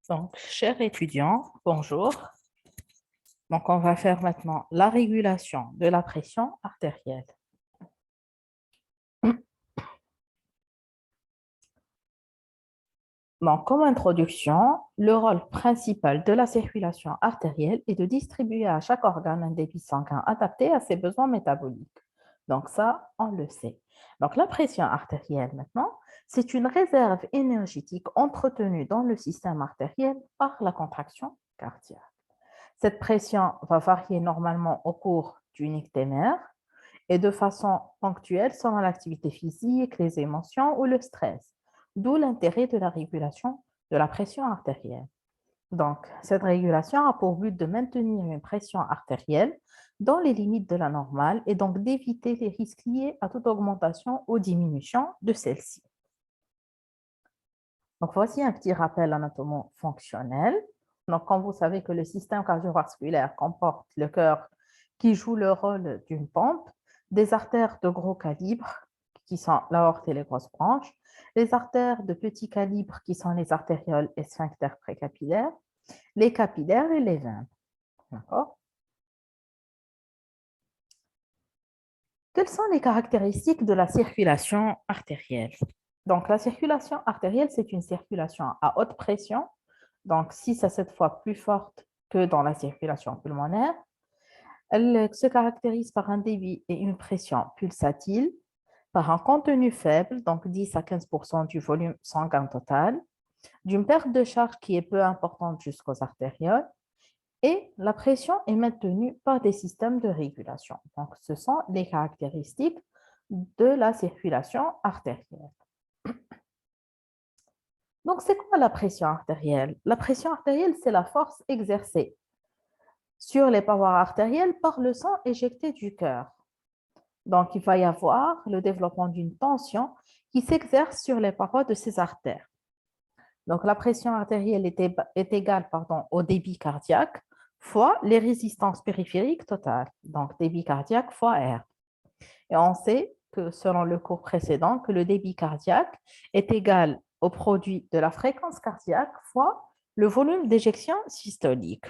Donc, chers étudiants, bonjour. Donc, on va faire maintenant la régulation de la pression artérielle. Donc, comme introduction, le rôle principal de la circulation artérielle est de distribuer à chaque organe un débit sanguin adapté à ses besoins métaboliques. Donc, ça, on le sait. Donc, la pression artérielle, maintenant, c'est une réserve énergétique entretenue dans le système artériel par la contraction cardiaque. Cette pression va varier normalement au cours d'une ictémère et de façon ponctuelle selon l'activité physique, les émotions ou le stress, d'où l'intérêt de la régulation de la pression artérielle. Donc, cette régulation a pour but de maintenir une pression artérielle dans les limites de la normale et donc d'éviter les risques liés à toute augmentation ou diminution de celle-ci. Donc, voici un petit rappel anatomo-fonctionnel. Donc, comme vous savez que le système cardiovasculaire comporte le cœur qui joue le rôle d'une pompe, des artères de gros calibre qui sont l'aorte et les grosses branches, les artères de petit calibre qui sont les artérioles et sphincters précapillaires, les capillaires et les veines. D'accord? Quelles sont les caractéristiques de la circulation artérielle? Donc, la circulation artérielle, c'est une circulation à haute pression, donc 6 à 7 fois plus forte que dans la circulation pulmonaire. Elle se caractérise par un débit et une pression pulsatile, par un contenu faible, donc 10 à 15% du volume sanguin total, d'une perte de charge qui est peu importante jusqu'aux artérioles, et la pression est maintenue par des systèmes de régulation. Donc, ce sont les caractéristiques de la circulation artérielle. Donc, c'est quoi la pression artérielle? La pression artérielle, c'est la force exercée sur les parois artérielles par le sang éjecté du cœur. Donc, il va y avoir le développement d'une tension qui s'exerce sur les parois de ces artères. Donc, la pression artérielle est égale au débit cardiaque fois les résistances périphériques totales. Donc, débit cardiaque fois R. Et on sait que selon le cours précédent, que le débit cardiaque est égal au produit de la fréquence cardiaque fois le volume d'éjection systolique.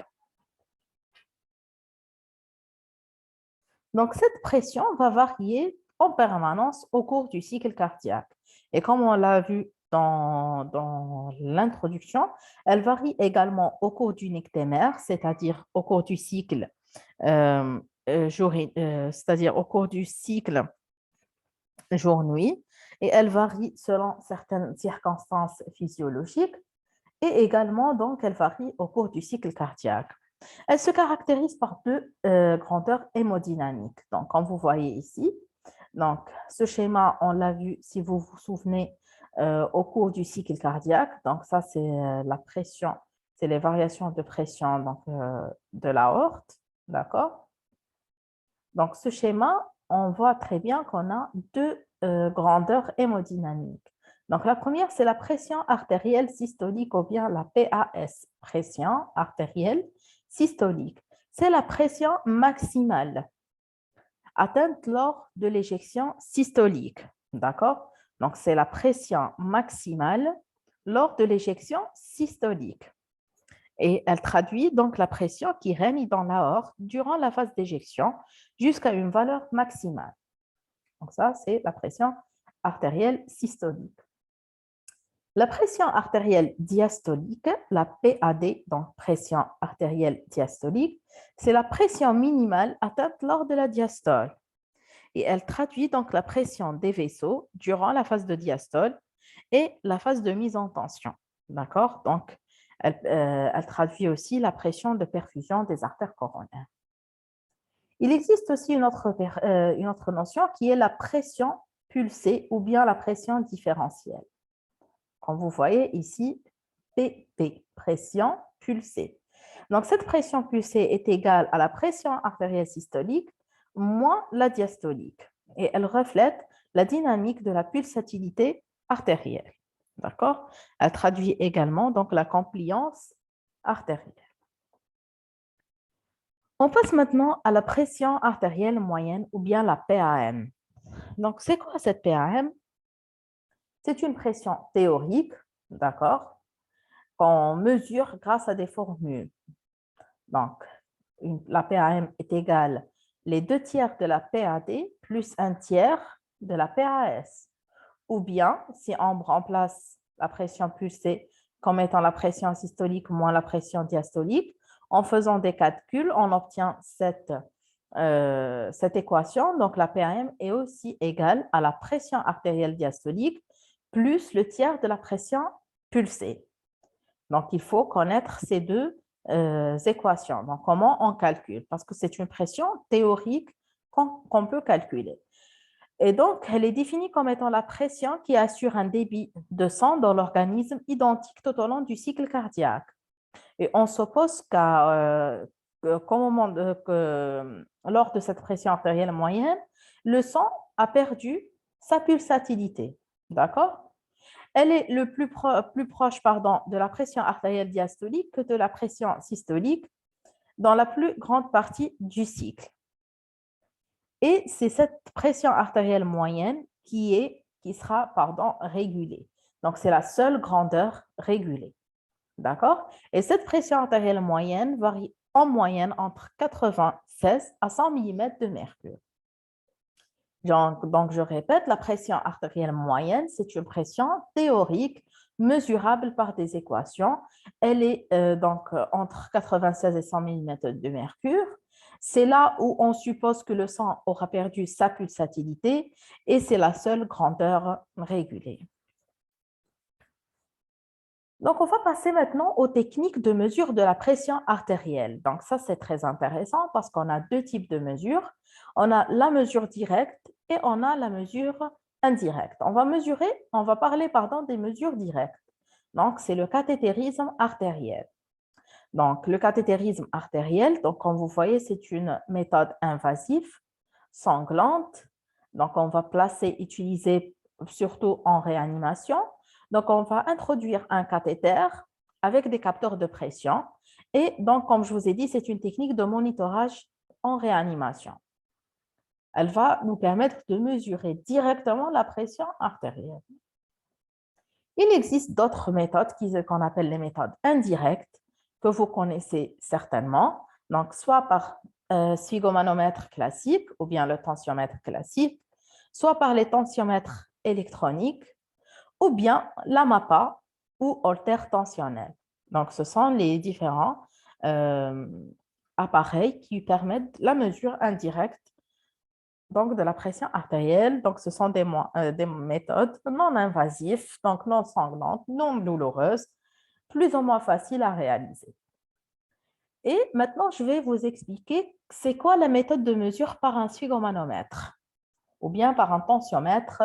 Donc, cette pression va varier en permanence au cours du cycle cardiaque. Et comme on l'a vu dans l'introduction, elle varie également au cours d'une ictémère, c'est-à-dire au cours du cycle, c'est-à-dire au cours du cycle jour-nuit, et elle varie selon certaines circonstances physiologiques, et également, donc, elle varie au cours du cycle cardiaque. Elle se caractérise par deux grandeurs hémodynamiques. Donc, comme vous voyez ici, donc, ce schéma, on l'a vu, si vous vous souvenez, au cours du cycle cardiaque. Donc, ça, c'est la pression, c'est les variations de pression donc, de l'aorte. D'accord? Donc, ce schéma, on voit très bien qu'on a deux grandeurs hémodynamiques. Donc, la première, c'est la pression artérielle systolique ou bien la PAS, pression artérielle systolique. C'est la pression maximale atteinte lors de l'éjection systolique. D'accord? Donc, c'est la pression maximale lors de l'éjection systolique. Et elle traduit donc la pression qui règne dans l'aorte durant la phase d'éjection jusqu'à une valeur maximale. Donc ça, c'est la pression artérielle systolique. La pression artérielle diastolique, la PAD, donc pression artérielle diastolique, c'est la pression minimale atteinte lors de la diastole. Et elle traduit donc la pression des vaisseaux durant la phase de diastole et la phase de mise en tension. D'accord? Donc, elle traduit aussi la pression de perfusion des artères coronaires. Il existe aussi une autre notion qui est la pression pulsée ou bien la pression différentielle. Comme vous voyez ici, PP, pression pulsée. Donc, cette pression pulsée est égale à la pression artérielle systolique moins la diastolique. Et elle reflète la dynamique de la pulsatilité artérielle. D'accord? Elle traduit également donc la compliance artérielle. On passe maintenant à la pression artérielle moyenne ou bien la PAM. Donc, c'est quoi cette PAM? C'est une pression théorique, d'accord? qu'on mesure grâce à des formules. Donc, la PAM est égale les 2/3 de la PAD plus 1/3 de la PAS. Ou bien, si on remplace la pression pulsée comme étant la pression systolique moins la pression diastolique, en faisant des calculs, on obtient cette équation. Donc, la PAM est aussi égale à la pression artérielle diastolique plus le tiers de la pression pulsée. Donc, il faut connaître ces deux équations. Donc, comment on calcule? Parce que c'est une pression théorique qu'on peut calculer. Et donc, elle est définie comme étant la pression qui assure un débit de sang dans l'organisme identique tout au long du cycle cardiaque. Et on suppose lors de cette pression artérielle moyenne, le sang a perdu sa pulsatilité. D'accord? Elle est plus proche de la pression artérielle diastolique que de la pression systolique dans la plus grande partie du cycle. Et c'est cette pression artérielle moyenne qui sera régulée. Donc, c'est la seule grandeur régulée. D'accord? Et cette pression artérielle moyenne varie en moyenne entre 96 à 100 mm de mercure. Donc, je répète, la pression artérielle moyenne, c'est une pression théorique mesurable par des équations. Elle est entre 96 et 100 mm de mercure. C'est là où on suppose que le sang aura perdu sa pulsatilité et c'est la seule grandeur régulée. Donc, on va passer maintenant aux techniques de mesure de la pression artérielle. Donc, ça, c'est très intéressant parce qu'on a deux types de mesures. On a la mesure directe et on a la mesure indirecte. On va parler des mesures directes. Donc, c'est le cathétérisme artériel. Donc, le cathétérisme artériel, donc, comme vous voyez, c'est une méthode invasive, sanglante. Donc, on va utiliser surtout en réanimation. Donc, on va introduire un cathéter avec des capteurs de pression. Et donc, comme je vous ai dit, c'est une technique de monitorage en réanimation. Elle va nous permettre de mesurer directement la pression artérielle. Il existe d'autres méthodes qu'on appelle les méthodes indirectes, que vous connaissez certainement, donc soit par sphygmomanomètre classique ou bien le tensiomètre classique, soit par les tensiomètres électroniques ou bien la MAPA ou holter tensionnel. Donc, ce sont les différents appareils qui permettent la mesure indirecte donc de la pression artérielle. Donc, ce sont des méthodes non invasives, donc non sanglantes, non douloureuses, plus ou moins faciles à réaliser. Et maintenant, je vais vous expliquer c'est quoi la méthode de mesure par un sphygmomanomètre ou bien par un tensiomètre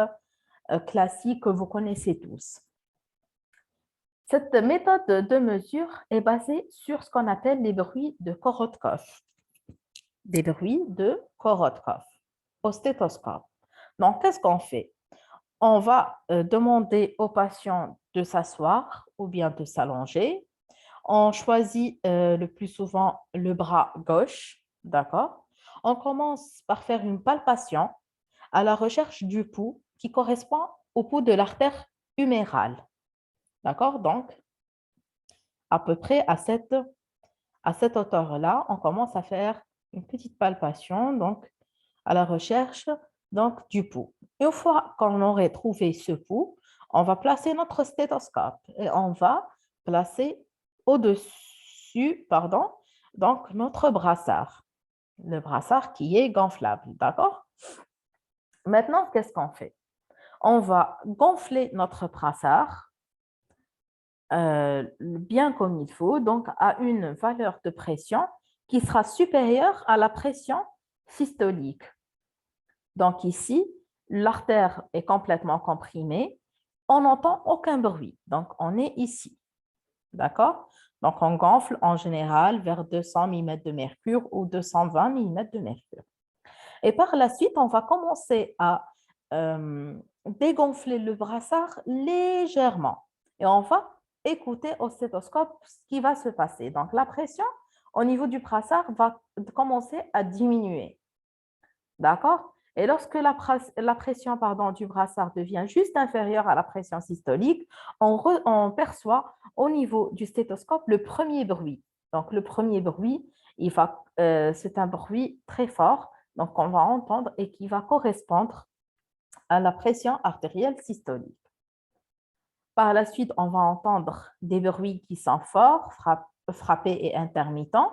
classique que vous connaissez tous. Cette méthode de mesure est basée sur ce qu'on appelle les bruits de Korotkov. Des bruits de Korotkov au stéthoscope. Donc, qu'est-ce qu'on fait? On va demander au patient de s'asseoir ou bien de s'allonger. On choisit le plus souvent le bras gauche, d'accord? On commence par faire une palpation à la recherche du pouls qui correspond au pouls de l'artère humérale, d'accord? Donc, à peu près à cette hauteur-là, on commence à faire une petite palpation, donc à la recherche du pouls. Une fois qu'on aurait trouvé ce pouls, on va placer notre stéthoscope et on va placer au-dessus, donc notre brassard. Le brassard qui est gonflable, d'accord? Maintenant, qu'est-ce qu'on fait? On va gonfler notre brassard bien comme il faut, donc à une valeur de pression qui sera supérieure à la pression systolique. Donc ici, l'artère est complètement comprimée, on n'entend aucun bruit, donc on est ici, d'accord? Donc on gonfle en général vers 200 mm de mercure ou 220 mm de mercure. Et par la suite, on va commencer à dégonfler le brassard légèrement et on va écouter au stéthoscope ce qui va se passer. Donc la pression au niveau du brassard va commencer à diminuer. D'accord? Et lorsque la pression du brassard devient juste inférieure à la pression systolique, on perçoit au niveau du stéthoscope le premier bruit. Donc, le premier bruit, c'est un bruit très fort, donc on va entendre et qui va correspondre à la pression artérielle systolique. Par la suite, on va entendre des bruits qui sont forts, frappés et intermittents,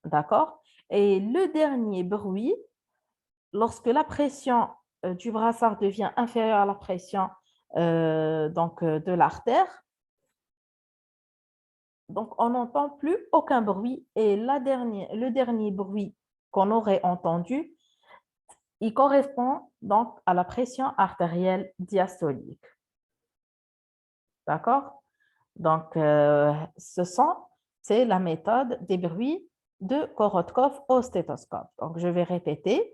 d'accord? Et le dernier bruit, lorsque la pression du brassard devient inférieure à la pression de l'artère, donc on n'entend plus aucun bruit. Et le dernier bruit qu'on aurait entendu, il correspond donc à la pression artérielle diastolique. D'accord? Donc, c'est la méthode des bruits de Korotkov au stéthoscope. Donc, je vais répéter.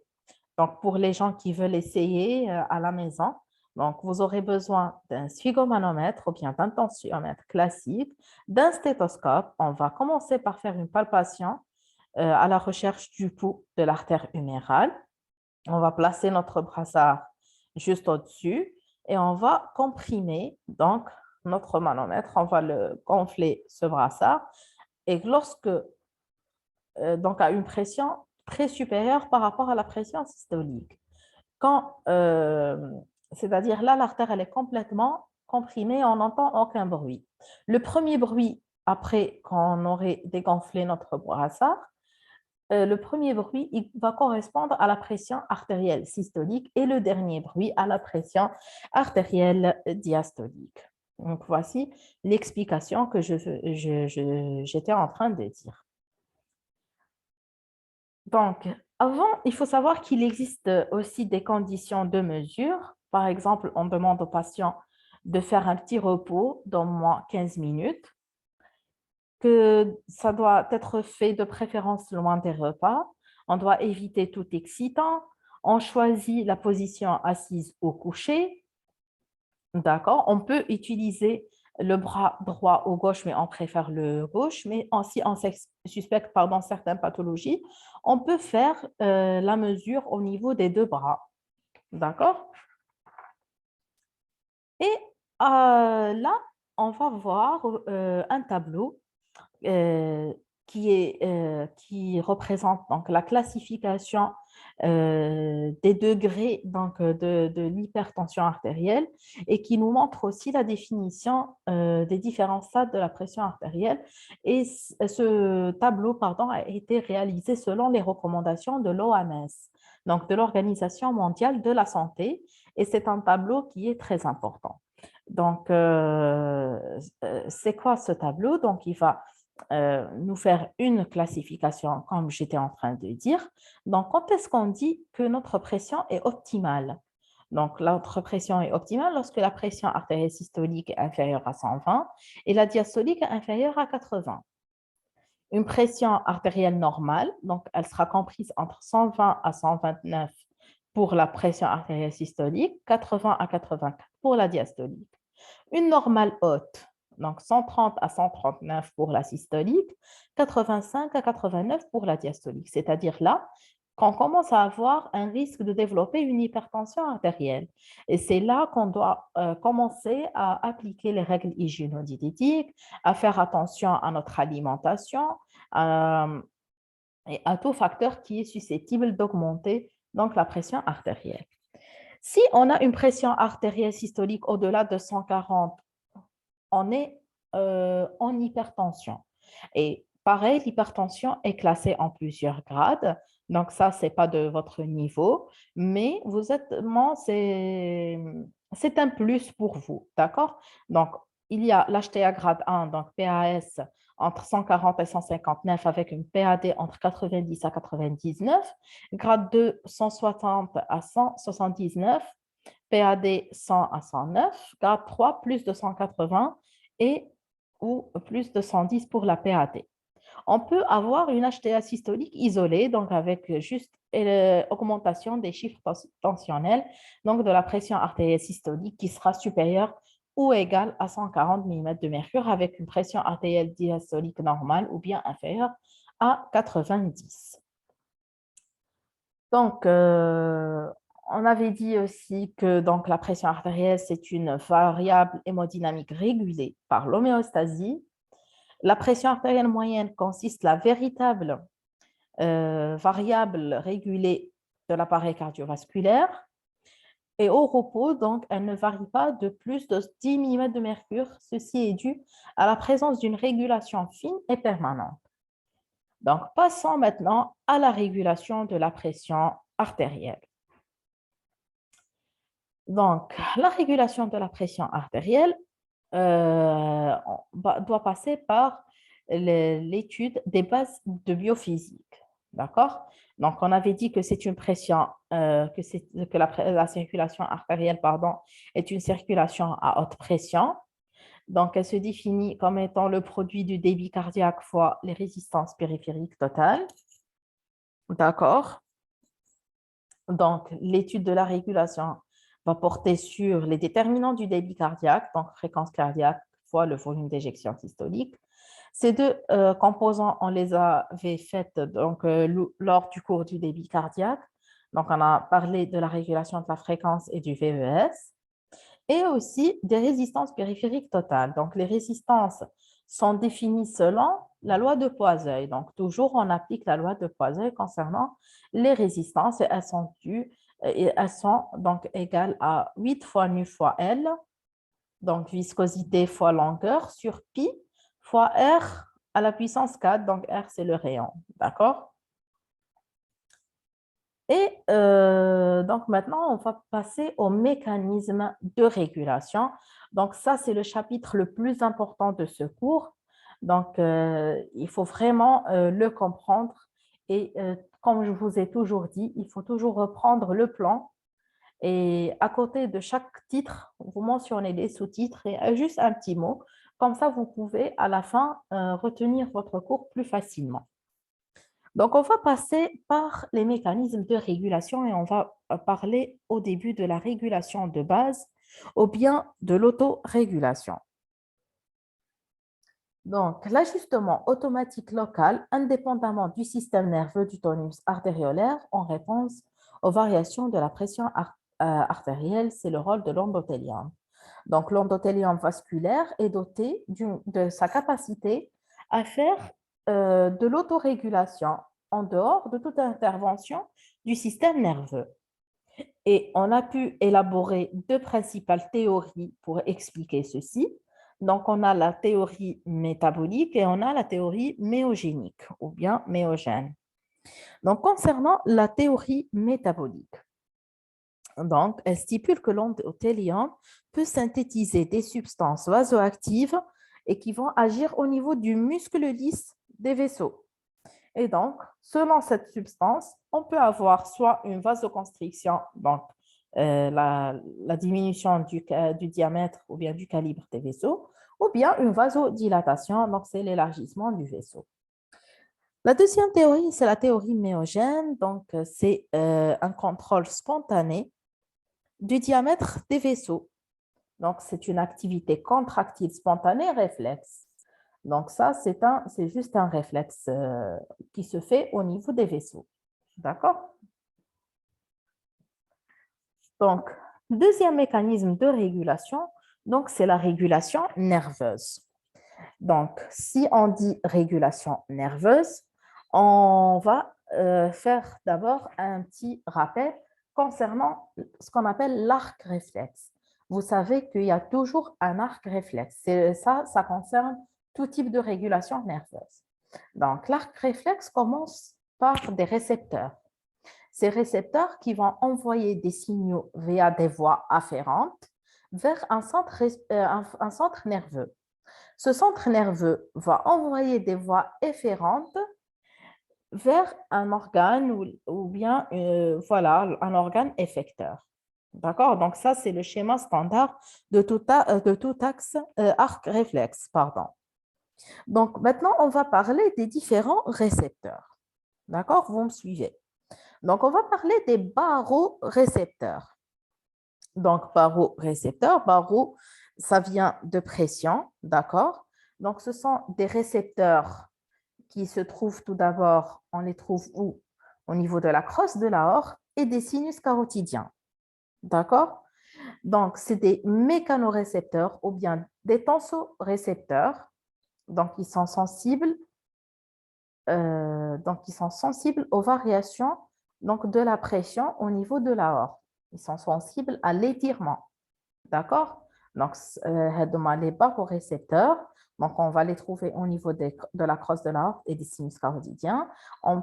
Donc, pour les gens qui veulent essayer à la maison, donc vous aurez besoin d'un sphygmomanomètre ou bien d'un tensiomètre classique, d'un stéthoscope. On va commencer par faire une palpation à la recherche du pouls de l'artère humérale. On va placer notre brassard juste au-dessus et on va comprimer donc notre manomètre. On va le gonfler ce brassard et lorsque donc à une pression très supérieure par rapport à la pression systolique. C'est-à-dire là, l'artère elle est complètement comprimée, on n'entend aucun bruit. Le premier bruit après qu'on aurait dégonflé notre brassard, le premier bruit il va correspondre à la pression artérielle systolique et le dernier bruit à la pression artérielle diastolique. Donc, voici l'explication que j'étais en train de dire. Donc, avant, il faut savoir qu'il existe aussi des conditions de mesure. Par exemple, on demande aux patients de faire un petit repos d'au moins 15 minutes, que ça doit être fait de préférence loin des repas. On doit éviter tout excitant. On choisit la position assise ou couchée. D'accord? On peut utiliser le bras droit ou gauche, mais on préfère le gauche. Mais si on suspecte certaines pathologies, on peut faire la mesure au niveau des deux bras. D'accord? Et là, on va voir un tableau qui représente donc, la classification des degrés donc, de l'hypertension artérielle et qui nous montre aussi la définition des différents stades de la pression artérielle. Et ce tableau a été réalisé selon les recommandations de l'OMS, donc de l'Organisation mondiale de la santé, et c'est un tableau qui est très important. Donc, c'est quoi ce tableau? Donc, il va nous faire une classification, comme j'étais en train de dire. Donc, quand est-ce qu'on dit que notre pression est optimale? Donc, notre pression est optimale lorsque la pression artérielle systolique est inférieure à 120 et la diastolique est inférieure à 80. Une pression artérielle normale, donc elle sera comprise entre 120 à 129 pour la pression artérielle systolique, 80 à 84 pour la diastolique. Une normale haute, donc 130 à 139 pour la systolique, 85 à 89 pour la diastolique. C'est-à-dire là qu'on commence à avoir un risque de développer une hypertension artérielle. Et c'est là qu'on doit commencer à appliquer les règles hygiéno-diététiques, à faire attention à notre alimentation et à tout facteur qui est susceptible d'augmenter donc la pression artérielle. Si on a une pression artérielle systolique au-delà de 140, on est en hypertension. Et pareil, l'hypertension est classée en plusieurs grades. Donc, ça, ce n'est pas de votre niveau, mais c'est un plus pour vous. D'accord? Donc, il y a l'HTA grade 1, donc PAS entre 140 et 159 avec une PAD entre 90 à 99, grade 2, 160 à 179, PAD 100 à 109, grade 3 plus de 180 et ou plus de 110 pour la PAD. On peut avoir une HTA systolique isolée, donc avec juste augmentation des chiffres tensionnels, donc de la pression artérielle systolique qui sera supérieure ou égale à 140 mm de mercure avec une pression artérielle diastolique normale ou bien inférieure à 90. Donc, on avait dit aussi que donc, la pression artérielle, c'est une variable hémodynamique régulée par l'homéostasie. La pression artérielle moyenne consiste la véritable variable régulée de l'appareil cardiovasculaire. Et au repos, donc, elle ne varie pas de plus de 10 mm de mercure. Ceci est dû à la présence d'une régulation fine et permanente. Donc, passons maintenant à la régulation de la pression artérielle. Donc, la régulation de la pression artérielle doit passer par l'étude des bases de biophysique. D'accord? Donc, on avait dit que c'est une pression, que la circulation artérielle, pardon, est une circulation à haute pression. Donc, elle se définit comme étant le produit du débit cardiaque fois les résistances périphériques totales. D'accord? Donc, l'étude de la régulation va porter sur les déterminants du débit cardiaque, donc fréquence cardiaque fois le volume d'éjection systolique. Ces deux composants, on les avait faites donc, lors du cours du débit cardiaque. Donc, on a parlé de la régulation de la fréquence et du VES et aussi des résistances périphériques totales. Donc, les résistances sont définies selon la loi de Poiseuille. Donc, toujours, on applique la loi de Poiseuille concernant les résistances et elles sont donc égales à 8 fois nu fois L, donc viscosité fois longueur sur pi fois R à la puissance 4. Donc, R, c'est le rayon. D'accord? Et donc maintenant, on va passer au mécanisme de régulation. Donc ça, c'est le chapitre le plus important de ce cours. Donc, il faut vraiment le comprendre. Et comme je vous ai toujours dit, il faut toujours reprendre le plan. Et à côté de chaque titre, vous mentionnez les sous-titres et juste un petit mot. Comme ça, vous pouvez à la fin retenir votre cours plus facilement. Donc, on va passer par les mécanismes de régulation et on va parler au début de la régulation de base ou bien de l'autorégulation. Donc, l'ajustement automatique local, indépendamment du système nerveux du tonus artériolaire en réponse aux variations de la pression artérielle, c'est le rôle de l'endothélium. Donc, l'endothélium vasculaire est doté de sa capacité à faire de l'autorégulation en dehors de toute intervention du système nerveux. Et on a pu élaborer deux principales théories pour expliquer ceci. Donc, on a la théorie métabolique et on a la théorie méogénique ou bien méogène. Donc, concernant la théorie métabolique, donc, elle stipule que l'endothélium peut synthétiser des substances vasoactives et qui vont agir au niveau du muscle lisse des vaisseaux. Et donc, selon cette substance, on peut avoir soit une vasoconstriction, donc la diminution du diamètre ou bien du calibre des vaisseaux, ou bien une vasodilatation, donc c'est l'élargissement du vaisseau. La deuxième théorie, c'est la théorie méogène, donc c'est un contrôle spontané du diamètre des vaisseaux. Donc, c'est une activité contractile spontanée réflexe. Donc, ça, c'est juste un réflexe qui se fait au niveau des vaisseaux. D'accord? Donc, deuxième mécanisme de régulation, donc c'est la régulation nerveuse. Donc, si on dit régulation nerveuse, on va faire d'abord un petit rappel concernant ce qu'on appelle l'arc réflexe. Vous savez qu'il y a toujours un arc réflexe. Ça concerne tout type de régulation nerveuse. Donc, l'arc réflexe commence par des récepteurs. Ces récepteurs qui vont envoyer des signaux via des voies afférentes vers un centre nerveux. Ce centre nerveux va envoyer des voies efférentes vers un organe ou bien voilà, un organe effecteur. D'accord? Donc ça, c'est le schéma standard de tout axe arc réflexe. Pardon. Donc maintenant, on va parler des différents récepteurs. D'accord? Vous me suivez. Donc, on va parler des barorécepteurs. Donc, baro, ça vient de pression, d'accord? Donc, ce sont des récepteurs qui se trouvent tout d'abord, on les trouve où? Au niveau de la crosse de l'aorte et des sinus carotidiens. D'accord? Donc, c'est des mécanorécepteurs ou bien des tensorécepteurs. Donc, ils sont sensibles aux variations donc, de la pression au niveau de l'aorte. Ils sont sensibles à l'étirement. D'accord? Donc, les barorécepteurs, donc on va les trouver au niveau de la crosse de l'aorte et des sinus carotidiens. On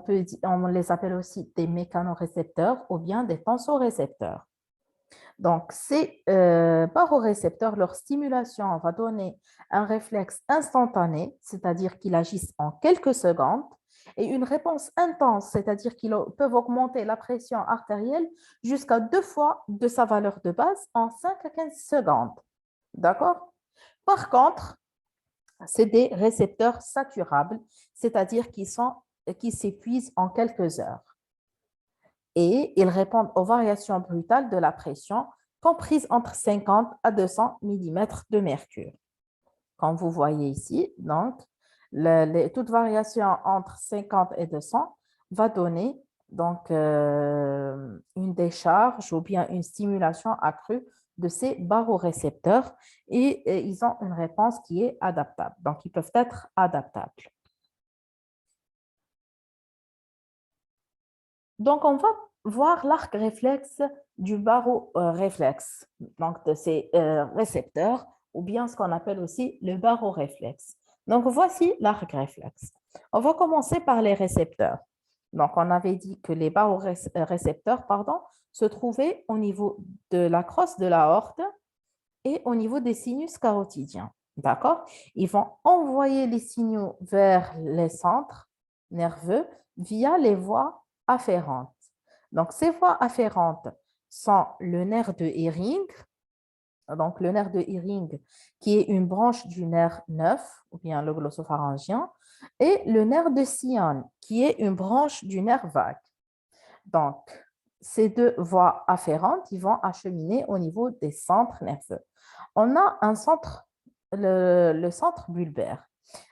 les appelle aussi des mécanorécepteurs ou bien des tensorécepteurs. Donc, ces barorécepteurs, leur stimulation va donner un réflexe instantané, c'est-à-dire qu'ils agissent en quelques secondes, et une réponse intense, c'est-à-dire qu'ils peuvent augmenter la pression artérielle jusqu'à 2 fois de sa valeur de base en 5 à 15 secondes. D'accord? Par contre, c'est des récepteurs saturables, c'est-à-dire qui s'épuisent en quelques heures. Et ils répondent aux variations brutales de la pression comprises entre 50 à 200 mm de mercure. Comme vous voyez ici, donc, toute variation entre 50 et 200 va donner donc, une décharge ou bien une stimulation accrue de ces barorécepteurs et ils ont une réponse qui est adaptable. Donc, ils peuvent être adaptables. Donc, on va voir l'arc réflexe du baroréflexe, donc de ces récepteurs, ou bien ce qu'on appelle aussi le baroréflexe. Donc, voici l'arc réflexe. On va commencer par les récepteurs. Donc, on avait dit que les barorécepteurs, se trouvaient au niveau de la crosse de l'aorte et au niveau des sinus carotidiens. D'accord? Ils vont envoyer les signaux vers les centres nerveux via les voies afférentes. Donc, ces voies afférentes sont le nerf de Hering, donc le nerf de Hering qui est une branche du nerf 9, ou bien le glossopharyngien, et le nerf de Sion qui est une branche du nerf vague. Donc, ces deux voies afférentes, ils vont acheminer au niveau des centres nerveux. On a un centre, le centre bulbaire.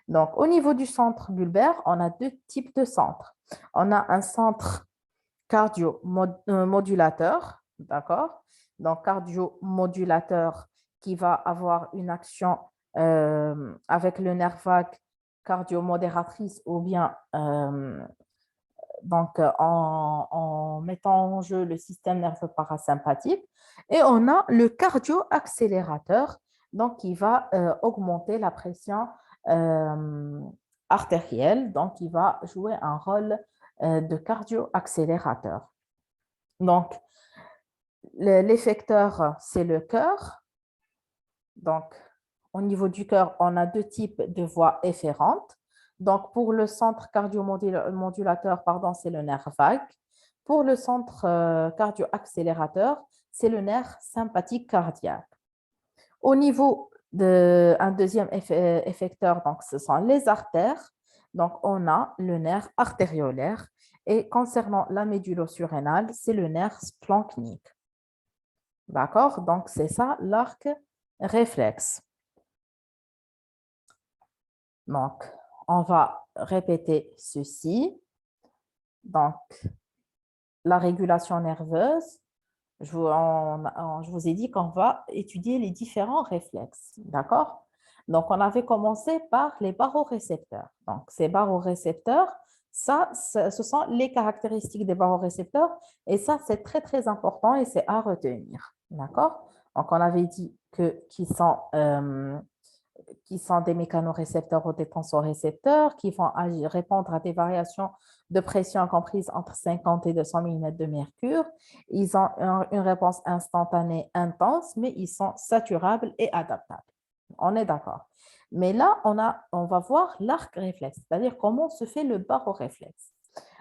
Donc, au niveau du centre bulbaire, on a deux types de centres. On a un centre cardiomodulateur, d'accord? Donc, cardiomodulateur qui va avoir une action avec le nerf vague cardiomodératrice ou bien donc, en mettant en jeu le système nerveux parasympathique. Et on a le cardio-accélérateur, donc qui va augmenter la pression artérielle, donc il va jouer un rôle de cardio-accélérateur. Donc, l'effecteur, c'est le cœur. Donc, au niveau du cœur, on a deux types de voies efférentes. Donc, pour le centre cardiomodulateur, c'est le nerf vague. Pour le centre cardio-accélérateur, c'est le nerf sympathique cardiaque. Au niveau d'un deuxième effecteur, donc, ce sont les artères. Donc, on a le nerf artériolaire. Et concernant la médullo-surrénale, c'est le nerf splanchnique. D'accord? Donc, c'est ça l'arc réflexe. Donc, on va répéter ceci. Donc, la régulation nerveuse, je vous ai dit qu'on va étudier les différents réflexes. D'accord? Donc, on avait commencé par les barorécepteurs. Donc, ces barorécepteurs, ce sont les caractéristiques des barorécepteurs et ça, c'est très, très important et c'est à retenir. D'accord? Donc, on avait dit qui sont des mécanorécepteurs ou des tensorécepteurs, qui vont répondre à des variations de pression comprises entre 50 et 200 mm de mercure. Ils ont une réponse instantanée intense, mais ils sont saturables et adaptables. On est d'accord. Mais là, on va voir l'arc réflexe, c'est-à-dire comment se fait le baroréflexe.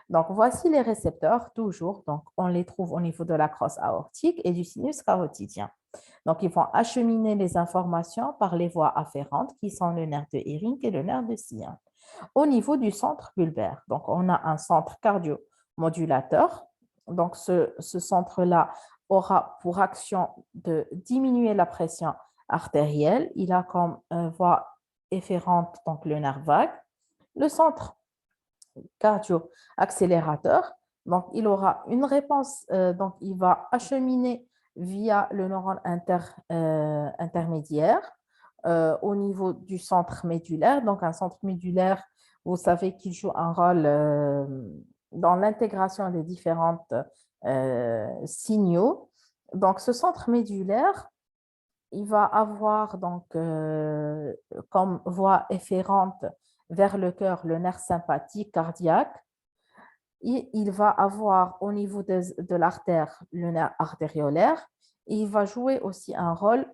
Donc, voici les récepteurs, toujours. Donc, on les trouve au niveau de la crosse aortique et du sinus carotidien. Donc, ils vont acheminer les informations par les voies afférentes qui sont le nerf de Hering et le nerf de Sion. Au niveau du centre bulbaire, donc on a un centre cardiomodulateur. Donc, ce centre-là aura pour action de diminuer la pression artérielle. Il a comme voie efférente donc le nerf vague. Le centre cardio-accélérateur Donc, il aura une réponse, donc il va acheminer via le neurone intermédiaire au niveau du centre médulaire. Donc, un centre médulaire, vous savez qu'il joue un rôle dans l'intégration des différents signaux. Donc, ce centre médulaire, il va avoir donc comme voie efférente vers le cœur le nerf sympathique cardiaque. Il va avoir au niveau de l'artère le nerf artériolaire. Il va jouer aussi un rôle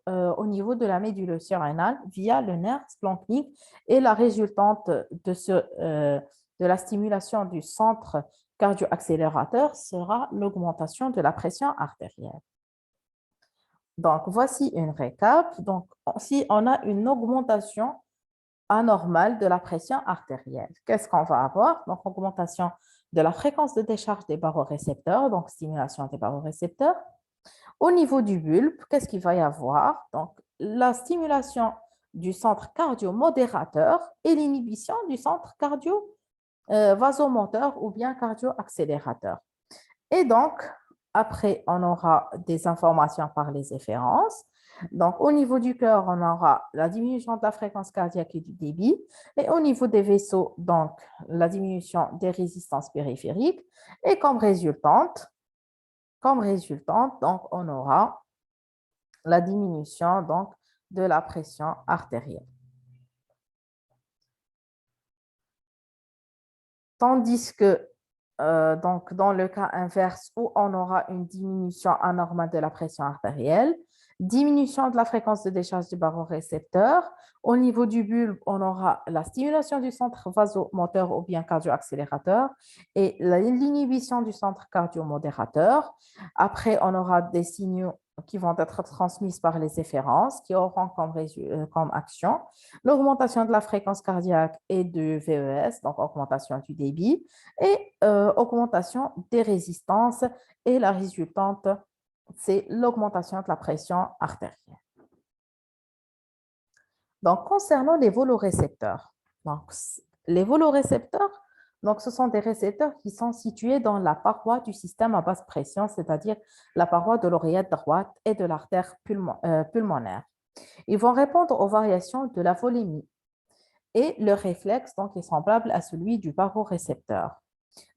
au niveau de la médule surrénale via le nerf splanchnique et la résultante de la stimulation du centre cardio-accélérateur sera l'augmentation de la pression artérielle. Donc, voici une récap. Donc, si on a une augmentation anormale de la pression artérielle, qu'est-ce qu'on va avoir? Donc, augmentation de la fréquence de décharge des barorécepteurs, donc stimulation des barorécepteurs. Au niveau du bulbe, qu'est-ce qu'il va y avoir? Donc, la stimulation du centre cardio-modérateur et l'inhibition du centre cardio-vasomoteur ou bien cardio-accélérateur. Et donc, après, on aura des informations par les efférences. Donc, au niveau du cœur, on aura la diminution de la fréquence cardiaque et du débit. Et au niveau des vaisseaux, donc, la diminution des résistances périphériques. Et comme résultante, donc, on aura la diminution donc, de la pression artérielle. Tandis que donc, dans le cas inverse où on aura une diminution anormale de la pression artérielle, diminution de la fréquence de décharge du barorécepteur. Au niveau du bulbe, on aura la stimulation du centre vasomoteur ou bien cardio-accélérateur et l'inhibition du centre cardio-modérateur. Après, on aura des signaux qui vont être transmis par les efférences, qui auront comme action l'augmentation de la fréquence cardiaque et du VES, donc augmentation du débit, et augmentation des résistances. Et la résultante, c'est l'augmentation de la pression artérielle. Donc, concernant les volorécepteurs, donc, les volorécepteurs, donc, ce sont des récepteurs qui sont situés dans la paroi du système à basse pression, c'est-à-dire la paroi de l'oreillette droite et de l'artère pulmonaire. Ils vont répondre aux variations de la volémie et le réflexe donc, est semblable à celui du barorécepteur.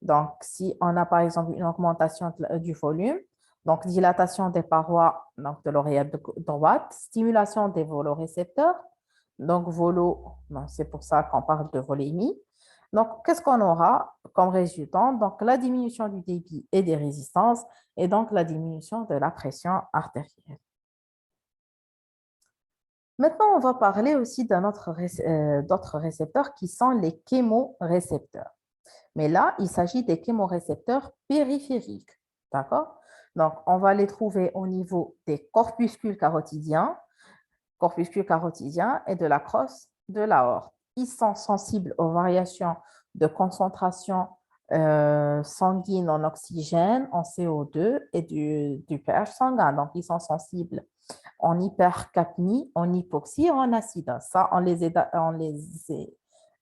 Donc, si on a par exemple une augmentation du volume, donc dilatation des parois donc, de l'oreillette droite, stimulation des volorécepteurs, donc c'est pour ça qu'on parle de volémie. Donc, qu'est-ce qu'on aura comme résultat? Donc, la diminution du débit et des résistances et donc la diminution de la pression artérielle. Maintenant, on va parler aussi d'autres récepteurs qui sont les chémorécepteurs. Mais là, il s'agit des chémorécepteurs périphériques. D'accord? Donc, on va les trouver au niveau des corpuscules carotidiens et de la crosse de l'aorte. Ils sont sensibles aux variations de concentration sanguine en oxygène, en CO2 et du pH sanguin. Donc, ils sont sensibles en hypercapnie, en hypoxie et en acidose. Ça, on les a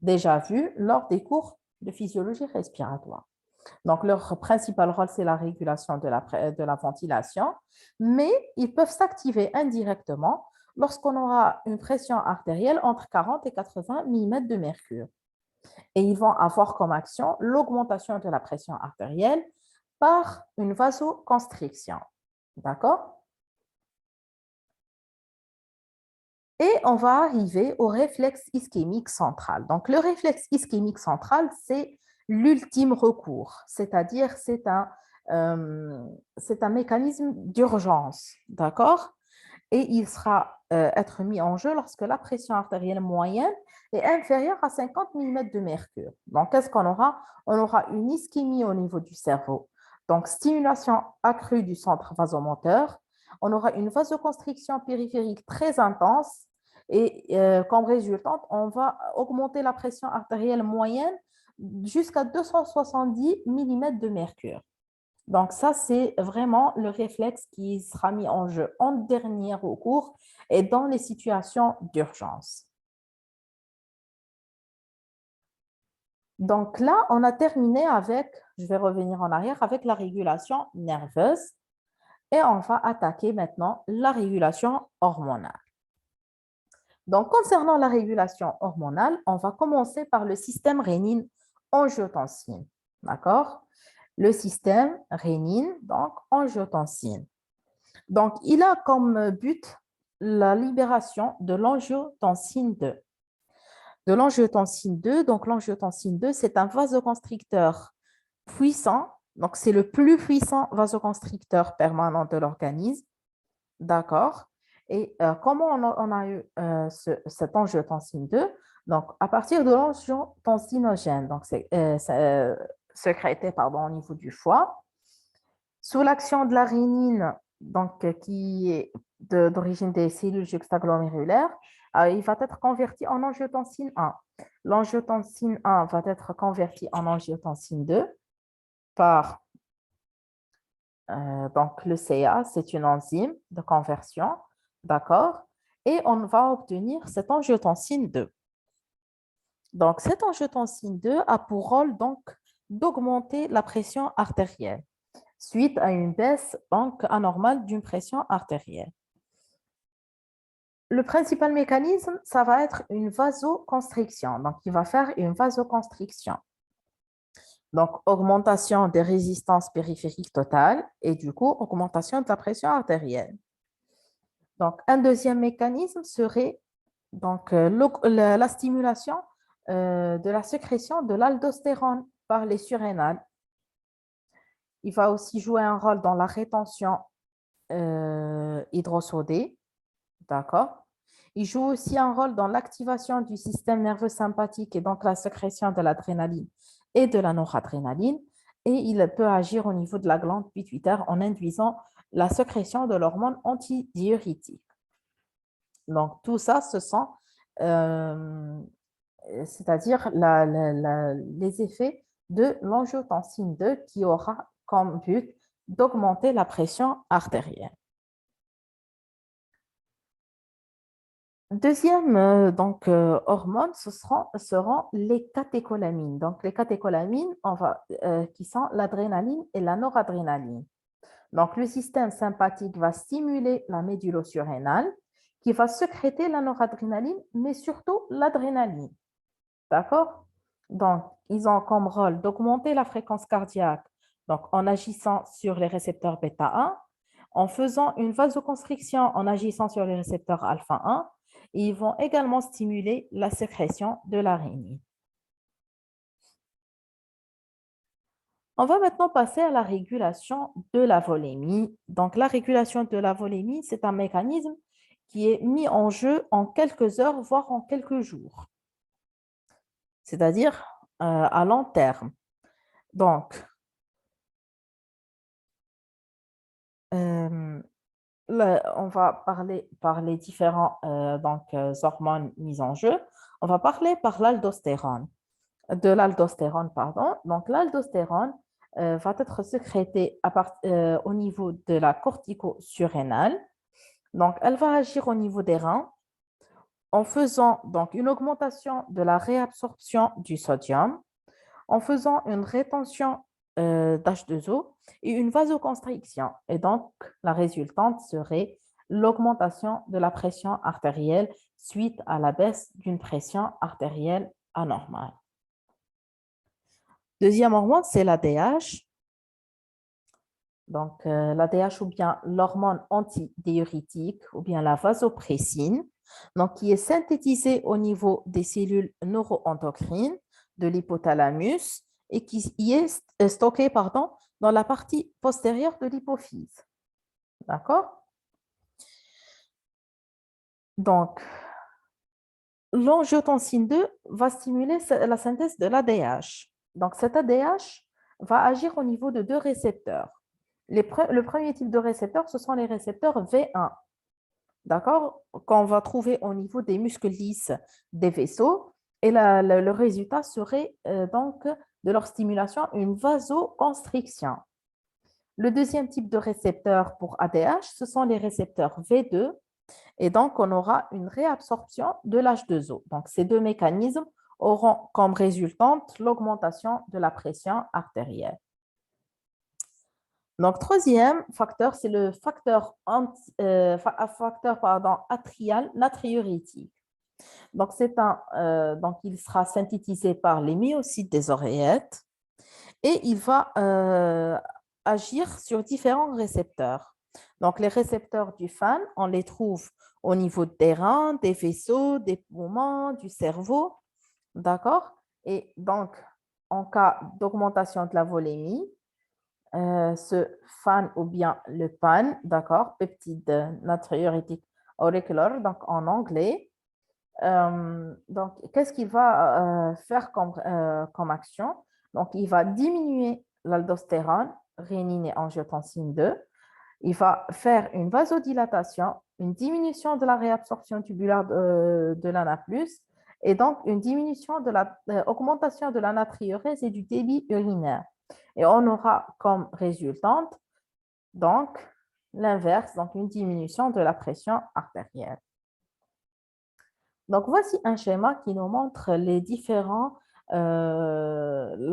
déjà vus lors des cours de physiologie respiratoire. Donc, leur principal rôle, c'est la régulation de la ventilation, mais ils peuvent s'activer indirectement lorsqu'on aura une pression artérielle entre 40 et 80 mm de mercure. Et ils vont avoir comme action l'augmentation de la pression artérielle par une vasoconstriction. D'accord? Et on va arriver au réflexe ischémique central. Donc, le réflexe ischémique central, c'est l'ultime recours, c'est-à-dire c'est un mécanisme d'urgence, d'accord? Et il sera être mis en jeu lorsque la pression artérielle moyenne est inférieure à 50 mm de mercure. Donc, qu'est-ce qu'on aura? On aura une ischémie au niveau du cerveau. Donc, stimulation accrue du centre vasomoteur. On aura une vasoconstriction périphérique très intense et comme résultante, on va augmenter la pression artérielle moyenne jusqu'à 270 mm de mercure. Donc ça, c'est vraiment le réflexe qui sera mis en jeu en dernier recours et dans les situations d'urgence. Donc là, on a terminé avec je vais revenir en arrière avec la régulation nerveuse et on va attaquer maintenant la régulation hormonale. Donc, concernant la régulation hormonale, on va commencer par le système rénine-angiotensine. D'accord? Le système rénine, donc angiotensine. Donc, il a comme but la libération de l'angiotensine 2. De l'angiotensine 2, donc l'angiotensine 2, c'est un vasoconstricteur puissant. Donc, c'est le plus puissant vasoconstricteur permanent de l'organisme. D'accord. Et comment on a eu cette angiotensine 2? Donc, à partir de l'angiotensinogène, donc c'est sécrété pardon, au niveau du foie, sous l'action de la rénine, donc, qui est d'origine des cellules juxtaglomérulaires, il va être converti en angiotensine 1. L'angiotensine 1 va être converti en angiotensine 2 par donc le CA, c'est une enzyme de conversion, d'accord? Et on va obtenir cette angiotensine 2. Donc, cette angiotensine 2 a pour rôle donc d'augmenter la pression artérielle suite à une baisse donc anormale d'une pression artérielle. Le principal mécanisme, ça va être une vasoconstriction. Donc, il va faire une vasoconstriction. Donc, augmentation des résistances périphériques totales et du coup, augmentation de la pression artérielle. Donc, un deuxième mécanisme serait donc, la stimulation de la sécrétion de l'aldostérone par les surrénales. Il va aussi jouer un rôle dans la rétention hydrosodée. D'accord? Il joue aussi un rôle dans l'activation du système nerveux sympathique et donc la sécrétion de l'adrénaline et de la noradrénaline. Et il peut agir au niveau de la glande pituitaire en induisant la sécrétion de l'hormone antidiurétique. Donc, tout ça, ce sont, c'est-à-dire les effets de l'angiotensine 2 qui aura comme but d'augmenter la pression artérielle. Deuxième hormone, seront les catécholamines. Donc, les catécholamines, qui sont l'adrénaline et la noradrénaline. Donc, le système sympathique va stimuler la médullosurrénale qui va sécréter la noradrénaline, mais surtout l'adrénaline. D'accord? Donc, ils ont comme rôle d'augmenter la fréquence cardiaque donc, en agissant sur les récepteurs bêta 1, en faisant une vasoconstriction en agissant sur les récepteurs alpha 1, et ils vont également stimuler la sécrétion de la rénine. On va maintenant passer à la régulation de la volémie. Donc, la régulation de la volémie, c'est un mécanisme qui est mis en jeu en quelques heures, voire en quelques jours, c'est-à-dire à long terme. Donc, on va parler par les différents hormones mises en jeu. On va parler par de l'aldostérone, pardon. Donc, l'aldostérone va être sécrétée au niveau de la cortico-surrénale. Donc, elle va agir au niveau des reins en faisant donc une augmentation de la réabsorption du sodium, en faisant une rétention d'H2O et une vasoconstriction. Et donc, la résultante serait l'augmentation de la pression artérielle suite à la baisse d'une pression artérielle anormale. Deuxième hormone, c'est l'ADH. Donc, l'ADH ou bien l'hormone antidiurétique ou bien la vasopressine, donc, qui est synthétisée au niveau des cellules neuroendocrines de l'hypothalamus et qui y est stockée dans la partie postérieure de l'hypophyse. D'accord? Donc, l'angiotensine 2 va stimuler la synthèse de l'ADH. Donc, cet ADH va agir au niveau de deux récepteurs. Le premier type de récepteur, ce sont les récepteurs V1, d'accord, qu'on va trouver au niveau des muscles lisses des vaisseaux. Et le résultat serait donc de leur stimulation une vasoconstriction. Le deuxième type de récepteur pour ADH, ce sont les récepteurs V2. Et donc, on aura une réabsorption de l'H2O. Donc, ces deux mécanismes auront comme résultante l'augmentation de la pression artérielle. Donc, troisième facteur, c'est le facteur, atrial natriurétique. Donc, donc, il sera synthétisé par les myocytes des oreillettes et il va agir sur différents récepteurs. Donc, les récepteurs du FAN, on les trouve au niveau des reins, des vaisseaux, des poumons, du cerveau. D'accord? Et donc, en cas d'augmentation de la volémie, ce FAN ou bien le PAN, d'accord, peptide natriurétique auricular, donc en anglais. Donc, qu'est-ce qu'il va faire comme action? Donc, il va diminuer l'aldostérone, rénine et angiotensine 2. Il va faire une vasodilatation, une diminution de la réabsorption tubulaire de l'ANA+, et donc une diminution de l'augmentation de la natriurèse et du débit urinaire. Et on aura comme résultante, donc, l'inverse, donc une diminution de la pression artérielle. Donc, voici un schéma qui nous montre la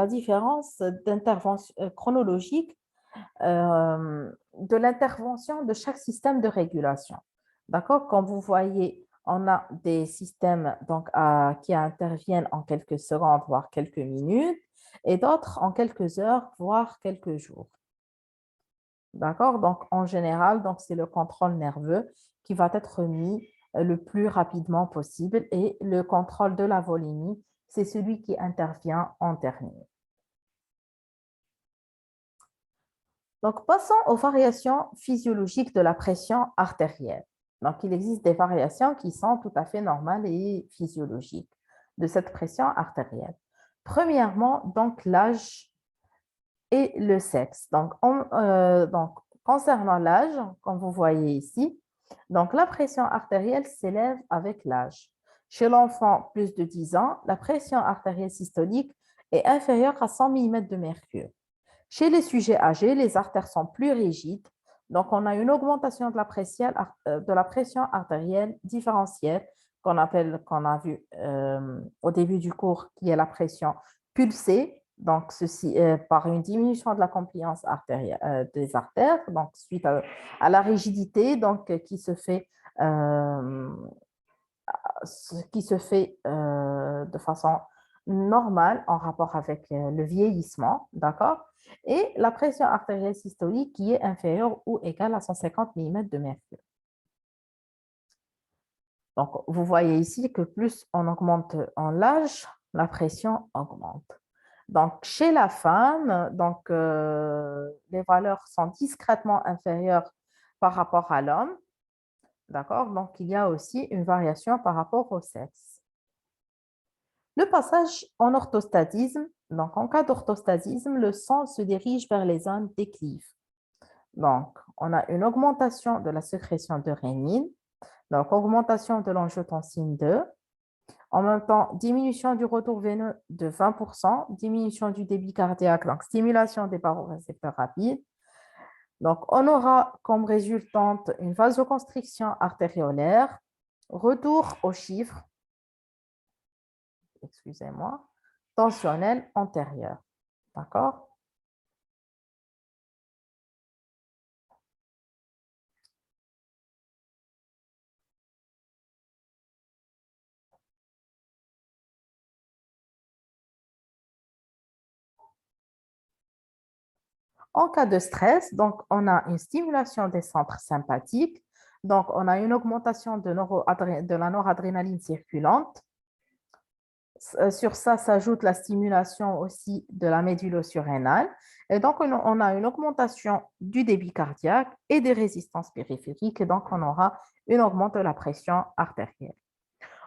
différence d'intervention chronologique de l'intervention de chaque système de régulation. D'accord? Comme vous voyez, on a des systèmes donc, qui interviennent en quelques secondes, voire quelques minutes, et d'autres en quelques heures, voire quelques jours. D'accord? Donc, en général, donc, c'est le contrôle nerveux qui va être mis le plus rapidement possible et le contrôle de la volémie, c'est celui qui intervient en dernier. Donc, passons aux variations physiologiques de la pression artérielle. Donc, il existe des variations qui sont tout à fait normales et physiologiques de cette pression artérielle. Premièrement, donc, l'âge et le sexe. Donc, concernant l'âge, comme vous voyez ici, donc la pression artérielle s'élève avec l'âge. Chez l'enfant, plus de 10 ans, la pression artérielle systolique est inférieure à 100 mm de mercure. Chez les sujets âgés, les artères sont plus rigides, donc on a une augmentation de la pression artérielle différentielle qu'on a vu au début du cours, qui est la pression pulsée, donc ceci par une diminution de la compliance des artères, donc suite à la rigidité donc, euh, qui se fait de façon normale en rapport avec le vieillissement, d'accord? Et la pression artérielle systolique qui est inférieure ou égale à 150 mm de mercure. Donc, vous voyez ici que plus on augmente en l'âge, la pression augmente. Donc, chez la femme, donc, les valeurs sont discrètement inférieures par rapport à l'homme, d'accord? Donc, il y a aussi une variation par rapport au sexe. Le passage en orthostatisme, donc en cas d'orthostatisme, le sang se dirige vers les zones déclives. Donc, on a une augmentation de la sécrétion de rénine, donc augmentation de l'angiotensine 2, en même temps, diminution du retour veineux de 20%, diminution du débit cardiaque, donc stimulation des barorécepteurs rapides. Donc, on aura comme résultante une vasoconstriction artériolaire, retour aux chiffres, excusez-moi, tensionnel antérieur. D'accord? En cas de stress, donc, on a une stimulation des centres sympathiques. Donc, on a une augmentation de la noradrénaline circulante. Sur ça s'ajoute la stimulation aussi de la médulo-surrénale. Et donc, on a une augmentation du débit cardiaque et des résistances périphériques. Et donc, on aura une augmentation de la pression artérielle.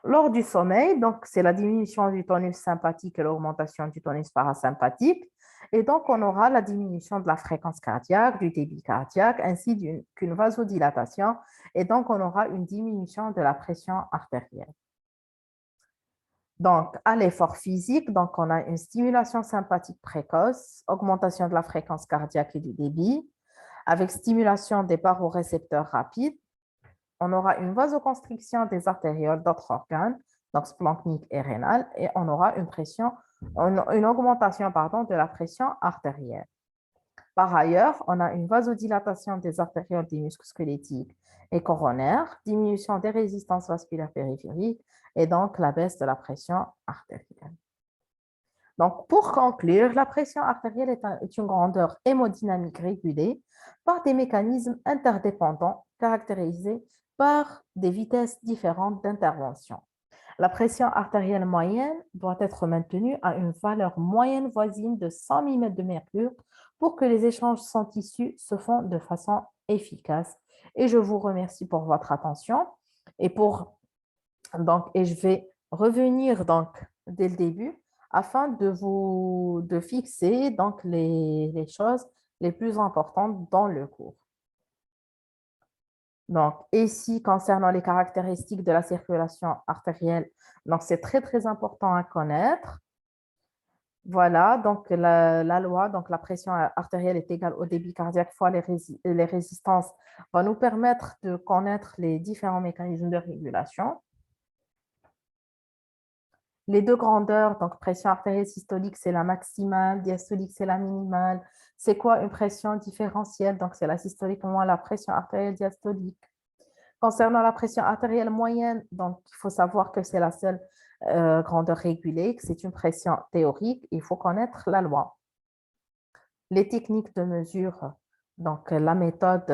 Lors du sommeil, donc, c'est la diminution du tonus sympathique et l'augmentation du tonus parasympathique. Et donc, on aura la diminution de la fréquence cardiaque, du débit cardiaque, ainsi qu'une vasodilatation. Et donc, on aura une diminution de la pression artérielle. Donc, à l'effort physique, donc on a une stimulation sympathique précoce, augmentation de la fréquence cardiaque et du débit, avec stimulation des barorécepteurs rapides. On aura une vasoconstriction des artérioles d'autres organes, donc splanchnique et rénal, et on aura une augmentation de la pression artérielle. Par ailleurs, on a une vasodilatation des artérioles des muscles squelettiques et coronaires, diminution des résistances vasculaires périphériques et donc la baisse de la pression artérielle. Donc, pour conclure, la pression artérielle est une grandeur hémodynamique régulée par des mécanismes interdépendants caractérisés par des vitesses différentes d'intervention. La pression artérielle moyenne doit être maintenue à une valeur moyenne voisine de 100 mm de mercure pour que les échanges sans tissu se font de façon efficace. Et je vous remercie pour votre attention. Et je vais revenir donc dès le début afin de fixer donc les choses les plus importantes dans le cours. Donc, ici, concernant les caractéristiques de la circulation artérielle, donc c'est très, très important à connaître. Voilà, donc la loi, donc la pression artérielle est égale au débit cardiaque fois les résistances, va nous permettre de connaître les différents mécanismes de régulation. Les deux grandeurs, donc pression artérielle systolique, c'est la maximale, diastolique, c'est la minimale. C'est quoi une pression différentielle? Donc, c'est la systolique moins la pression artérielle diastolique. Concernant la pression artérielle moyenne, donc il faut savoir que c'est la seule grandeur régulée, que c'est une pression théorique, il faut connaître la loi. Les techniques de mesure, donc la méthode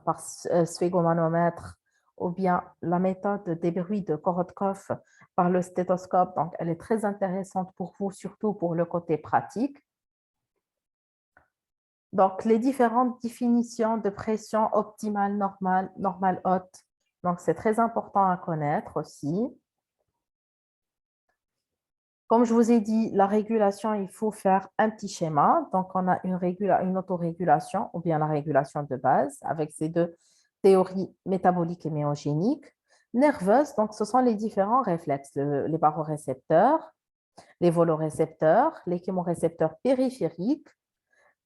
par sphygmomanomètre ou bien la méthode des bruits de Korotkov par le stéthoscope, donc elle est très intéressante pour vous, surtout pour le côté pratique. Donc, les différentes définitions de pression optimale, normale, normale haute. Donc, c'est très important à connaître aussi. Comme je vous ai dit, la régulation, il faut faire un petit schéma. Donc, on a une autorégulation ou bien la régulation de base avec ces deux théories métaboliques et myogéniques. Nerveuse, donc ce sont les différents réflexes, les barorécepteurs, les volorécepteurs, les chémorécepteurs périphériques,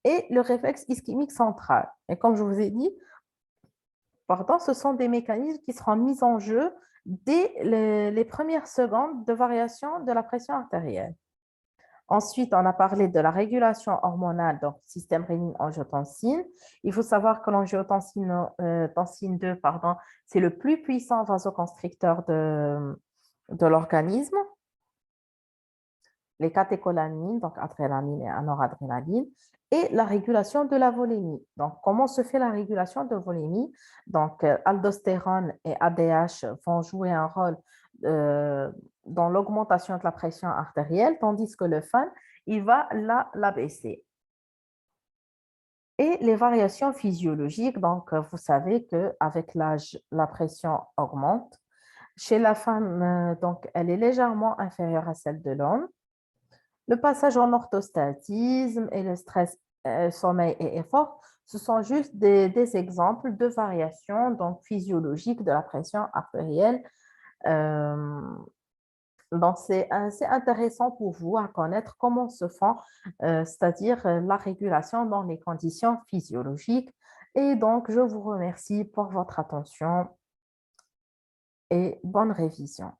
et le réflexe ischémique central. Et comme je vous ai dit, pardon, ce sont des mécanismes qui seront mis en jeu dès les premières secondes de variation de la pression artérielle. Ensuite, on a parlé de la régulation hormonale, donc système rénine-angiotensine. Il faut savoir que l'angiotensine 2, pardon, c'est le plus puissant vasoconstricteur de l'organisme. Les catécholamines, donc adrénaline et noradrénaline, et la régulation de la volémie. Donc, comment se fait la régulation de volémie? Donc, aldostérone et ADH vont jouer un rôle dans l'augmentation de la pression artérielle, tandis que le FAN, il va la baisser. Et les variations physiologiques, donc vous savez qu'avec l'âge, la pression augmente. Chez la femme, donc, elle est légèrement inférieure à celle de l'homme. Le passage en orthostatisme et le stress, sommeil et effort, ce sont juste des exemples de variations donc, physiologiques de la pression artérielle. Donc, c'est assez intéressant pour vous à connaître comment se font, c'est-à-dire la régulation dans les conditions physiologiques. Et donc, je vous remercie pour votre attention et bonne révision.